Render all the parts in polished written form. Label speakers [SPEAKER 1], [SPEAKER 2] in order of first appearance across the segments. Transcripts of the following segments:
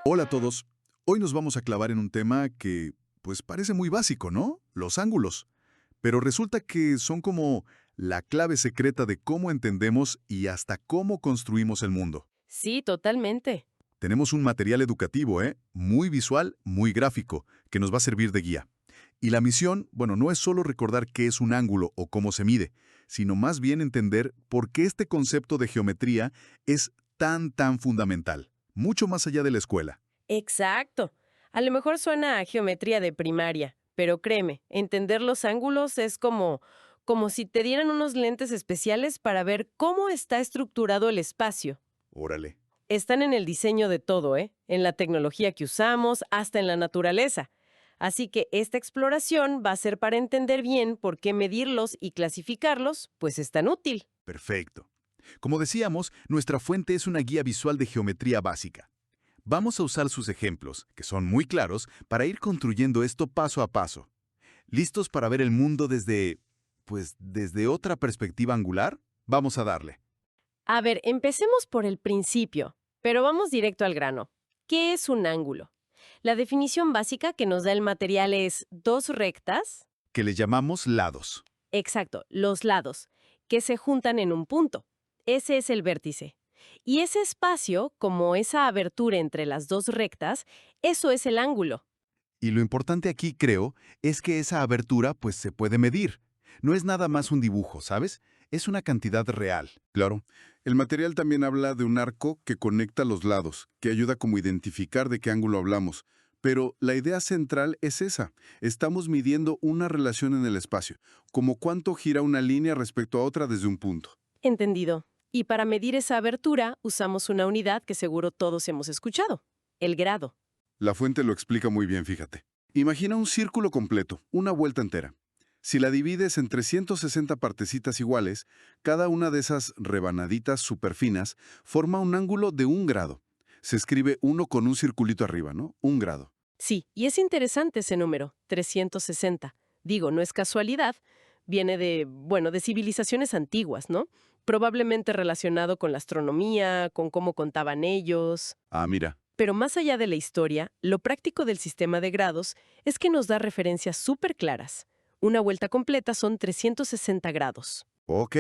[SPEAKER 1] Hola a todos. Hoy nos vamos a clavar en un tema que, pues parece muy básico, ¿no? Los ángulos. Pero resulta que son como la clave secreta de cómo entendemos y hasta cómo construimos el mundo.
[SPEAKER 2] Sí, totalmente.
[SPEAKER 1] Tenemos un material educativo, ¿eh? Muy visual, muy gráfico, que nos va a servir de guía. Y la misión, bueno, no es solo recordar qué es un ángulo o cómo se mide, sino más bien entender por qué este concepto de geometría es tan fundamental, mucho más allá de la escuela.
[SPEAKER 2] Exacto. A lo mejor suena a geometría de primaria, pero créeme, entender los ángulos es como si te dieran unos lentes especiales para ver cómo está estructurado el espacio.
[SPEAKER 1] Órale.
[SPEAKER 2] Están en el diseño de todo, ¿eh? En la tecnología que usamos, hasta en la naturaleza. Así que esta exploración va a ser para entender bien por qué medirlos y clasificarlos, pues es tan útil.
[SPEAKER 1] Perfecto. Como decíamos, nuestra fuente es una guía visual de geometría básica. Vamos a usar sus ejemplos, que son muy claros, para ir construyendo esto paso a paso. ¿Listos para ver el mundo desde otra perspectiva angular? Vamos a darle.
[SPEAKER 2] A ver, empecemos por el principio, pero vamos directo al grano. ¿Qué es un ángulo? La definición básica que nos da el material es dos rectas,
[SPEAKER 1] Que le llamamos lados.
[SPEAKER 2] exacto, los lados, que se juntan en un punto. Ese es el vértice. Y ese espacio, como esa abertura entre las dos rectas, eso es el ángulo.
[SPEAKER 1] Y lo importante aquí, creo, es que esa abertura pues se puede medir. No es nada más un dibujo, ¿sabes? Es una cantidad real.
[SPEAKER 3] Claro. El material también habla de un arco que conecta los lados, que ayuda como a identificar de qué ángulo hablamos. Pero la idea central es esa. Estamos midiendo una relación en el espacio, como cuánto gira una línea respecto a otra desde un punto.
[SPEAKER 2] Entendido. Y para medir esa abertura usamos una unidad que seguro todos hemos escuchado, el grado.
[SPEAKER 3] La fuente lo explica muy bien, fíjate. Imagina un círculo completo, una vuelta entera. Si la divides en 360 partecitas iguales, cada una de esas rebanaditas superfinas forma un ángulo de 1 grado. Se escribe uno con un circulito arriba, ¿no? 1 grado.
[SPEAKER 2] Sí, y es interesante ese número, 360. Digo, no es casualidad, viene de civilizaciones antiguas, ¿no? Probablemente relacionado con la astronomía, con cómo contaban ellos.
[SPEAKER 3] Ah, mira.
[SPEAKER 2] Pero más allá de la historia, lo práctico del sistema de grados es que nos da referencias súper claras. Una vuelta completa son 360 grados.
[SPEAKER 3] Ok,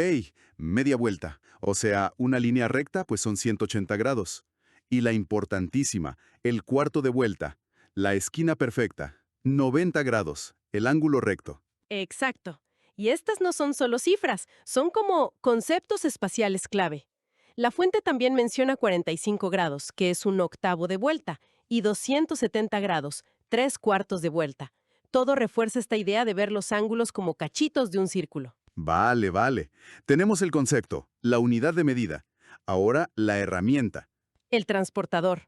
[SPEAKER 3] media vuelta. O sea, una línea recta, pues son 180 grados. Y la importantísima, el cuarto de vuelta, la esquina perfecta, 90 grados, el ángulo recto.
[SPEAKER 2] Exacto. Y estas no son solo cifras, son como conceptos espaciales clave. La fuente también menciona 45 grados, que es un octavo de vuelta, y 270 grados, tres cuartos de vuelta. Todo refuerza esta idea de ver los ángulos como cachitos de un círculo.
[SPEAKER 3] Vale. Tenemos el concepto, la unidad de medida. Ahora la herramienta.
[SPEAKER 2] El transportador.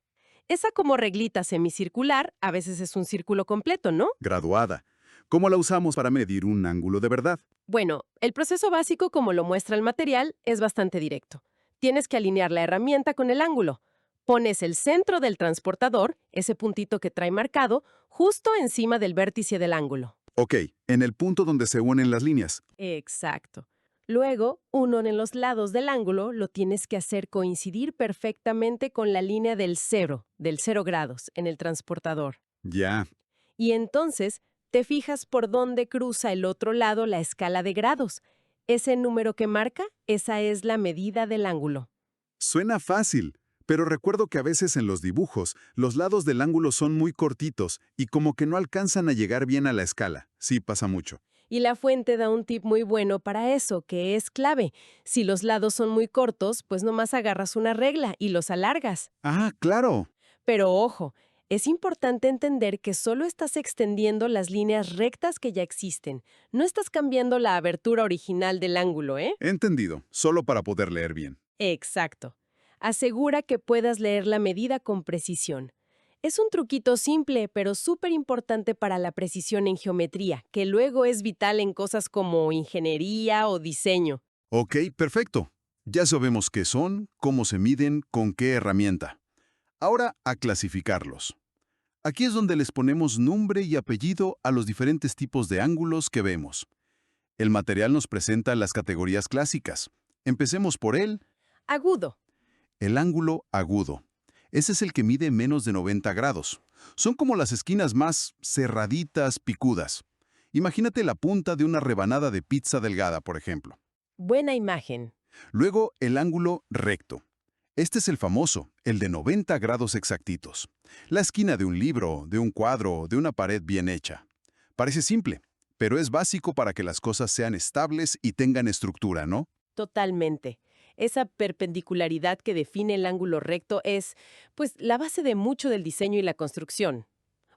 [SPEAKER 2] Esa como reglita semicircular, a veces es un círculo completo, ¿no?
[SPEAKER 3] Graduada. ¿Cómo la usamos para medir un ángulo de verdad?
[SPEAKER 2] Bueno, el proceso básico, como lo muestra el material, es bastante directo. Tienes que alinear la herramienta con el ángulo. Pones el centro del transportador, ese puntito que trae marcado, justo encima del vértice del ángulo.
[SPEAKER 3] Ok, en el punto donde se unen las líneas.
[SPEAKER 2] Exacto. Luego, uno en los lados del ángulo lo tienes que hacer coincidir perfectamente con la línea del 0 grados, en el transportador.
[SPEAKER 3] Ya.
[SPEAKER 2] Y entonces te fijas por dónde cruza el otro lado la escala de grados. Ese número que marca, esa es la medida del ángulo.
[SPEAKER 3] Suena fácil, pero recuerdo que a veces en los dibujos, los lados del ángulo son muy cortitos y como que no alcanzan a llegar bien a la escala. Sí, pasa mucho.
[SPEAKER 2] Y la fuente da un tip muy bueno para eso, que es clave. Si los lados son muy cortos, pues nomás agarras una regla y los alargas.
[SPEAKER 3] Ah, claro.
[SPEAKER 2] Pero ojo, es importante entender que solo estás extendiendo las líneas rectas que ya existen. No estás cambiando la abertura original del ángulo, ¿eh?
[SPEAKER 3] Entendido, solo para poder leer bien.
[SPEAKER 2] Exacto. Asegura que puedas leer la medida con precisión. Es un truquito simple, pero súper importante para la precisión en geometría, que luego es vital en cosas como ingeniería o diseño.
[SPEAKER 3] Ok, perfecto. Ya sabemos qué son, cómo se miden, con qué herramienta. Ahora a clasificarlos. Aquí es donde les ponemos nombre y apellido a los diferentes tipos de ángulos que vemos. El material nos presenta las categorías clásicas. Empecemos por el
[SPEAKER 2] Agudo.
[SPEAKER 3] ángulo agudo.
[SPEAKER 1] Ese es el que mide menos de 90 grados. Son como las esquinas más cerraditas, picudas. Imagínate la punta de una rebanada de pizza delgada, por ejemplo.
[SPEAKER 2] Buena imagen.
[SPEAKER 1] Luego, el ángulo recto. Este es el famoso, el de 90 grados exactitos. La esquina de un libro, de un cuadro, de una pared bien hecha. Parece simple, pero es básico para que las cosas sean estables y tengan estructura, ¿no?
[SPEAKER 2] Totalmente. Esa perpendicularidad que define el ángulo recto es, pues, la base de mucho del diseño y la construcción.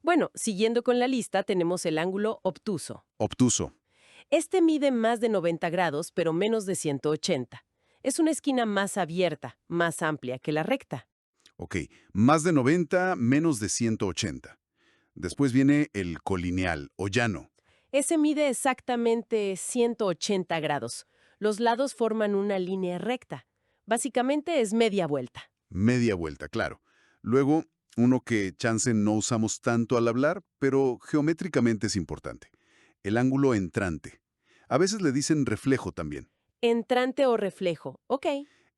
[SPEAKER 2] Bueno, siguiendo con la lista, tenemos el ángulo obtuso.
[SPEAKER 1] Obtuso.
[SPEAKER 2] Este mide más de 90 grados, pero menos de 180. Es una esquina más abierta, más amplia que la recta.
[SPEAKER 1] Ok, más de 90, menos de 180. Después viene el colineal o llano.
[SPEAKER 2] Ese mide exactamente 180 grados. Los lados forman una línea recta. Básicamente es media vuelta.
[SPEAKER 1] Media vuelta, claro. Luego, uno que chance no usamos tanto al hablar, pero geométricamente es importante. El ángulo entrante. A veces le dicen reflejo también.
[SPEAKER 2] Entrante o reflejo. Ok.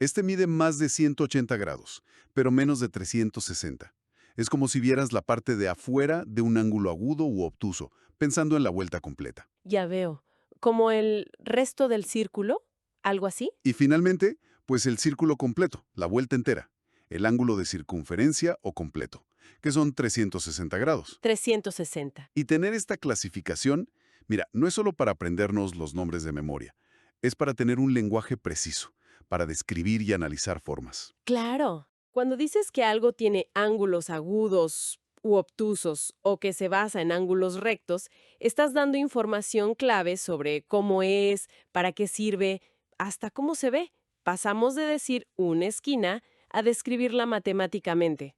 [SPEAKER 1] Este mide más de 180 grados, pero menos de 360. Es como si vieras la parte de afuera de un ángulo agudo u obtuso, pensando en la vuelta completa.
[SPEAKER 2] Ya veo. ¿Como el resto del círculo? ¿Algo así?
[SPEAKER 1] Y finalmente, pues el círculo completo, la vuelta entera, el ángulo de circunferencia o completo, que son 360 grados.
[SPEAKER 2] 360.
[SPEAKER 1] Y tener esta clasificación, mira, no es solo para aprendernos los nombres de memoria, es para tener un lenguaje preciso, para describir y analizar formas.
[SPEAKER 2] Claro. Cuando dices que algo tiene ángulos agudos u obtusos o que se basa en ángulos rectos, estás dando información clave sobre cómo es, para qué sirve, hasta cómo se ve. Pasamos de decir una esquina a describirla matemáticamente.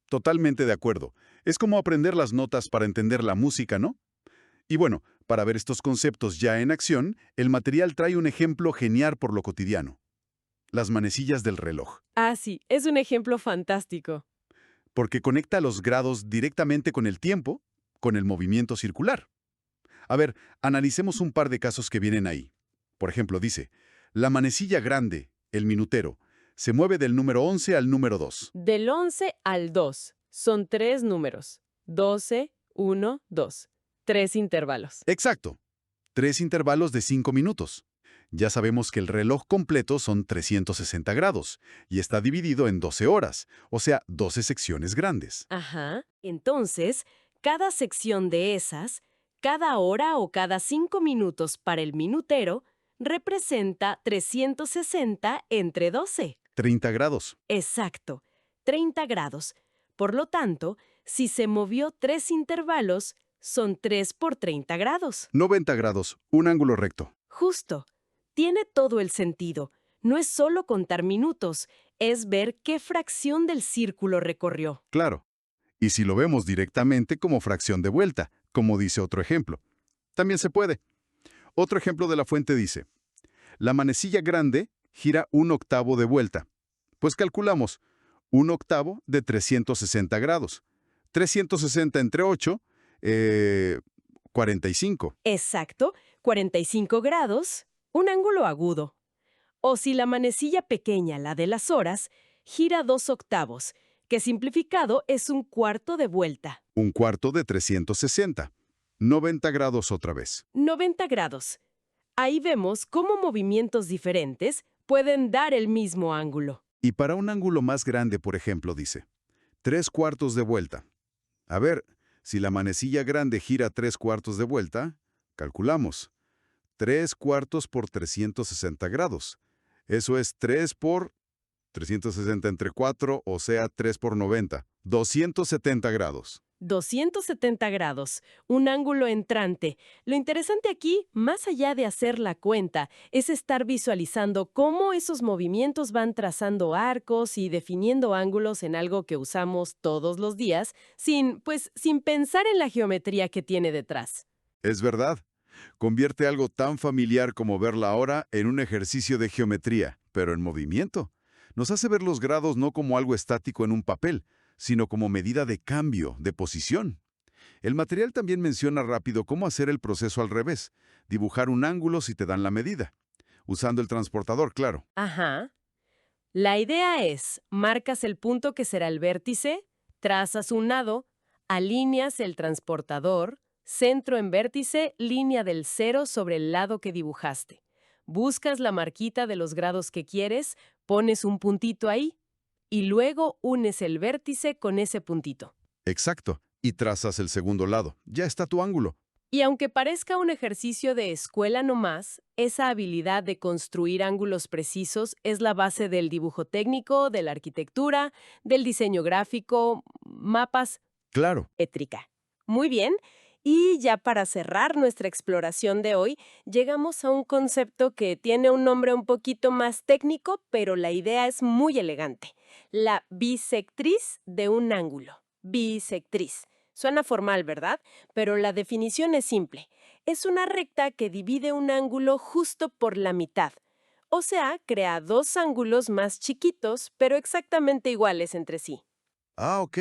[SPEAKER 1] Totalmente de acuerdo. Es como aprender las notas para entender la música, ¿no? Y bueno, para ver estos conceptos ya en acción, el material trae un ejemplo genial por lo cotidiano. Las manecillas del reloj,
[SPEAKER 2] Ah, sí, es un ejemplo fantástico.
[SPEAKER 1] porque conecta los grados directamente con el tiempo, con el movimiento circular. A ver, analicemos un par de casos que vienen ahí. Por ejemplo, dice, la manecilla grande, el minutero, se mueve del número 11 al número 2.
[SPEAKER 2] Del 11 al 2 son 3 números. 12, 1, 2. 3 intervalos.
[SPEAKER 1] Exacto. 3 intervalos de 5 minutos. Ya sabemos que el reloj completo son 360 grados y está dividido en 12 horas, o sea, 12 secciones grandes.
[SPEAKER 2] Ajá. Entonces, cada sección de esas, cada hora o cada 5 minutos para el minutero, representa 360 entre 12.
[SPEAKER 1] 30 grados.
[SPEAKER 2] Exacto, 30 grados. Por lo tanto, si se movió 3 intervalos, son 3 por 30 grados.
[SPEAKER 1] 90 grados, un ángulo recto.
[SPEAKER 2] Justo. Tiene todo el sentido. No es solo contar minutos, es ver qué fracción del círculo recorrió.
[SPEAKER 1] Claro. Y si lo vemos directamente como fracción de vuelta, como dice otro ejemplo, también se puede. Otro ejemplo de la fuente dice, la manecilla grande gira un octavo de vuelta. Pues calculamos, un octavo de 360 grados. 360 entre 8, 45.
[SPEAKER 2] Exacto, 45 grados, un ángulo agudo. O si la manecilla pequeña, la de las horas, gira 2 octavos, que simplificado es un cuarto de vuelta.
[SPEAKER 1] Un cuarto de 360. 90 grados otra vez.
[SPEAKER 2] 90 grados. Ahí vemos cómo movimientos diferentes pueden dar el mismo ángulo.
[SPEAKER 1] Y para un ángulo más grande, por ejemplo, dice, 3 cuartos de vuelta. A ver, si la manecilla grande gira 3 cuartos de vuelta, calculamos. 3 cuartos por 360 grados. Eso es 3 por 360 entre 4, o sea, 3 por 90. 270 grados.
[SPEAKER 2] 270 grados, un ángulo entrante. Lo interesante aquí, más allá de hacer la cuenta, es estar visualizando cómo esos movimientos van trazando arcos y definiendo ángulos en algo que usamos todos los días, sin pensar en la geometría que tiene detrás.
[SPEAKER 1] Es verdad. Convierte algo tan familiar como verla ahora en un ejercicio de geometría, pero en movimiento. Nos hace ver los grados no como algo estático en un papel, sino como medida de cambio, de posición. El material también menciona rápido cómo hacer el proceso al revés, dibujar un ángulo si te dan la medida, usando el transportador, claro.
[SPEAKER 2] Ajá. La idea es, marcas el punto que será el vértice, trazas un lado, alineas el transportador, centro en vértice, línea del cero sobre el lado que dibujaste. Buscas la marquita de los grados que quieres, pones un puntito ahí y luego unes el vértice con ese puntito.
[SPEAKER 3] Exacto. Y trazas el segundo lado. Ya está tu ángulo.
[SPEAKER 2] Y aunque parezca un ejercicio de escuela nomás, esa habilidad de construir ángulos precisos es la base del dibujo técnico, de la arquitectura, del diseño gráfico, mapas,
[SPEAKER 3] Claro.
[SPEAKER 2] étrica. Muy bien. Y ya para cerrar nuestra exploración de hoy, llegamos a un concepto que tiene un nombre un poquito más técnico, pero la idea es muy elegante. La bisectriz de un ángulo. Bisectriz. Suena formal, ¿verdad? Pero la definición es simple. Es una recta que divide un ángulo justo por la mitad. O sea, crea dos ángulos más chiquitos, pero exactamente iguales entre sí.
[SPEAKER 3] Ah, ok.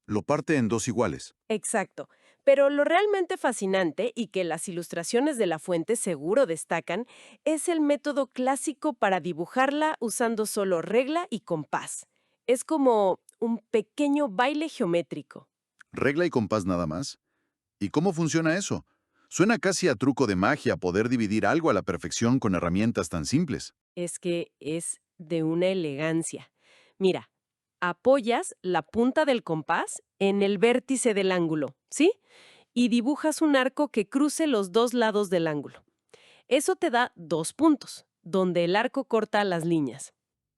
[SPEAKER 3] Lo parte en dos iguales.
[SPEAKER 2] Exacto. Pero lo realmente fascinante, y que las ilustraciones de la fuente seguro destacan, es el método clásico para dibujarla usando solo regla y compás. Es como un pequeño baile geométrico.
[SPEAKER 3] Regla y compás nada más. ¿Y cómo funciona eso? Suena casi a truco de magia poder dividir algo a la perfección con herramientas tan simples.
[SPEAKER 2] Es que es de una elegancia. Mira, apoyas la punta del compás en el vértice del ángulo, ¿sí? Y dibujas un arco que cruce los dos lados del ángulo. Eso te da 2 puntos, donde el arco corta las líneas.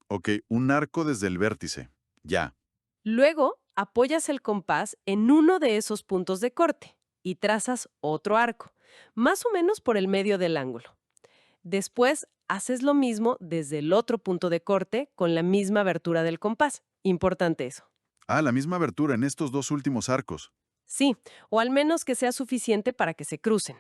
[SPEAKER 3] Ok, un arco desde el vértice. Ya.
[SPEAKER 2] Luego, apoyas el compás en uno de esos puntos de corte y trazas otro arco, más o menos por el medio del ángulo. Después, haces lo mismo desde el otro punto de corte con la misma abertura del compás. Importante eso.
[SPEAKER 3] Ah, la misma abertura en estos dos últimos arcos.
[SPEAKER 2] Sí, o al menos que sea suficiente para que se crucen.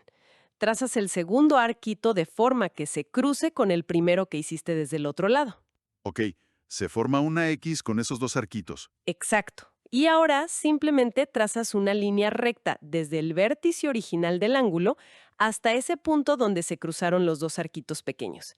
[SPEAKER 2] Trazas el segundo arquito de forma que se cruce con el primero que hiciste desde el otro lado.
[SPEAKER 3] Ok, se forma una X con esos dos arquitos.
[SPEAKER 2] Exacto. Y ahora simplemente trazas una línea recta desde el vértice original del ángulo hasta ese punto donde se cruzaron los dos arquitos pequeños.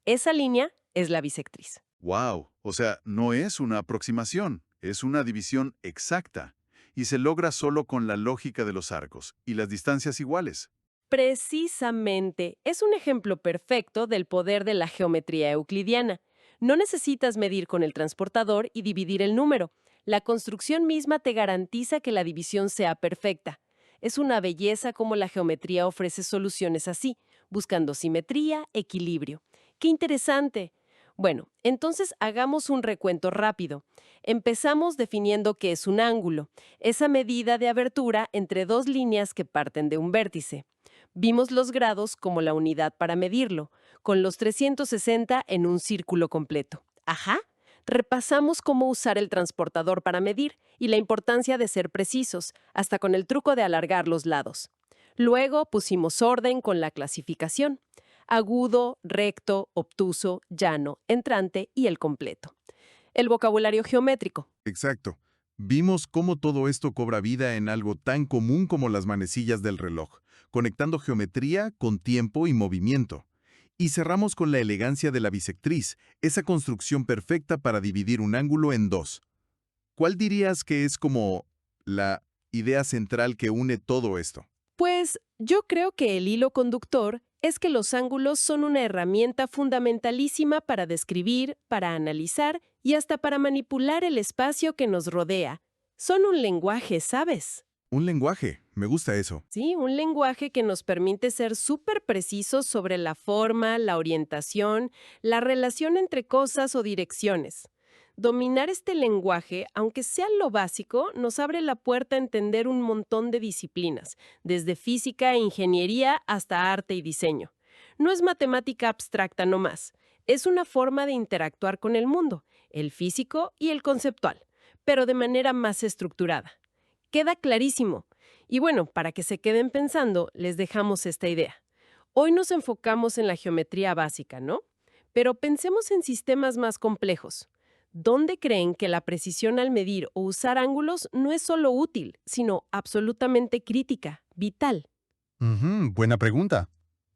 [SPEAKER 2] Esa línea es la bisectriz.
[SPEAKER 3] ¡Wow! O sea, no es una aproximación, es una división exacta. Y se logra solo con la lógica de los arcos y las distancias iguales.
[SPEAKER 2] Precisamente, es un ejemplo perfecto del poder de la geometría euclidiana. No necesitas medir con el transportador y dividir el número. La construcción misma te garantiza que la división sea perfecta. Es una belleza cómo la geometría ofrece soluciones así, buscando simetría, equilibrio. ¡Qué interesante! Bueno, entonces hagamos un recuento rápido. Empezamos definiendo qué es un ángulo, esa medida de abertura entre dos líneas que parten de un vértice. Vimos los grados como la unidad para medirlo, con los 360 en un círculo completo. Ajá. Repasamos cómo usar el transportador para medir y la importancia de ser precisos, hasta con el truco de alargar los lados. Luego pusimos orden con la clasificación: agudo, recto, obtuso, llano, entrante y el completo. El vocabulario geométrico.
[SPEAKER 3] Exacto. Vimos cómo todo esto cobra vida en algo tan común como las manecillas del reloj, conectando geometría con tiempo y movimiento. Y cerramos con la elegancia de la bisectriz, esa construcción perfecta para dividir un ángulo en dos. ¿Cuál dirías que es como la idea central que une todo esto?
[SPEAKER 2] Pues yo creo que el hilo conductor es que los ángulos son una herramienta fundamentalísima para describir, para analizar y hasta para manipular el espacio que nos rodea. Son un lenguaje, ¿sabes?
[SPEAKER 3] Un lenguaje, me gusta eso.
[SPEAKER 2] Sí, un lenguaje que nos permite ser súper precisos sobre la forma, la orientación, la relación entre cosas o direcciones. Dominar este lenguaje, aunque sea lo básico, nos abre la puerta a entender un montón de disciplinas, desde física e ingeniería hasta arte y diseño. No es matemática abstracta nomás, es una forma de interactuar con el mundo, el físico y el conceptual, pero de manera más estructurada. Queda clarísimo. Y bueno, para que se queden pensando, les dejamos esta idea. Hoy nos enfocamos en la geometría básica, ¿no? Pero pensemos en sistemas más complejos. ¿Dónde creen que la precisión al medir o usar ángulos no es solo útil, sino absolutamente crítica, vital?
[SPEAKER 4] Buena pregunta.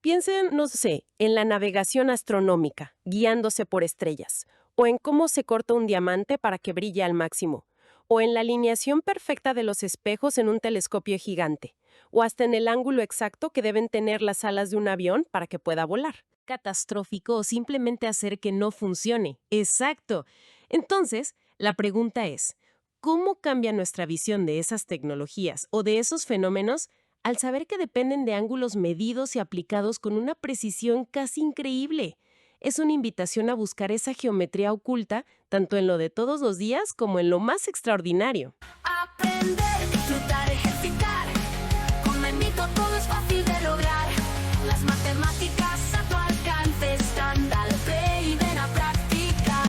[SPEAKER 2] Piensen, no sé, en la navegación astronómica, guiándose por estrellas, o en cómo se corta un diamante para que brille al máximo, o en la alineación perfecta de los espejos en un telescopio gigante, o hasta en el ángulo exacto que deben tener las alas de un avión para que pueda volar. Catastrófico o simplemente hacer que no funcione. Exacto. Entonces, la pregunta es, ¿cómo cambia nuestra visión de esas tecnologías o de esos fenómenos al saber que dependen de ángulos medidos y aplicados con una precisión casi increíble? Es una invitación a buscar esa geometría oculta, tanto en lo de todos los días como en lo más extraordinario.
[SPEAKER 4] Aprender, disfrutar, ejercitar. Con Memito todo es fácil de lograr. Las matemáticas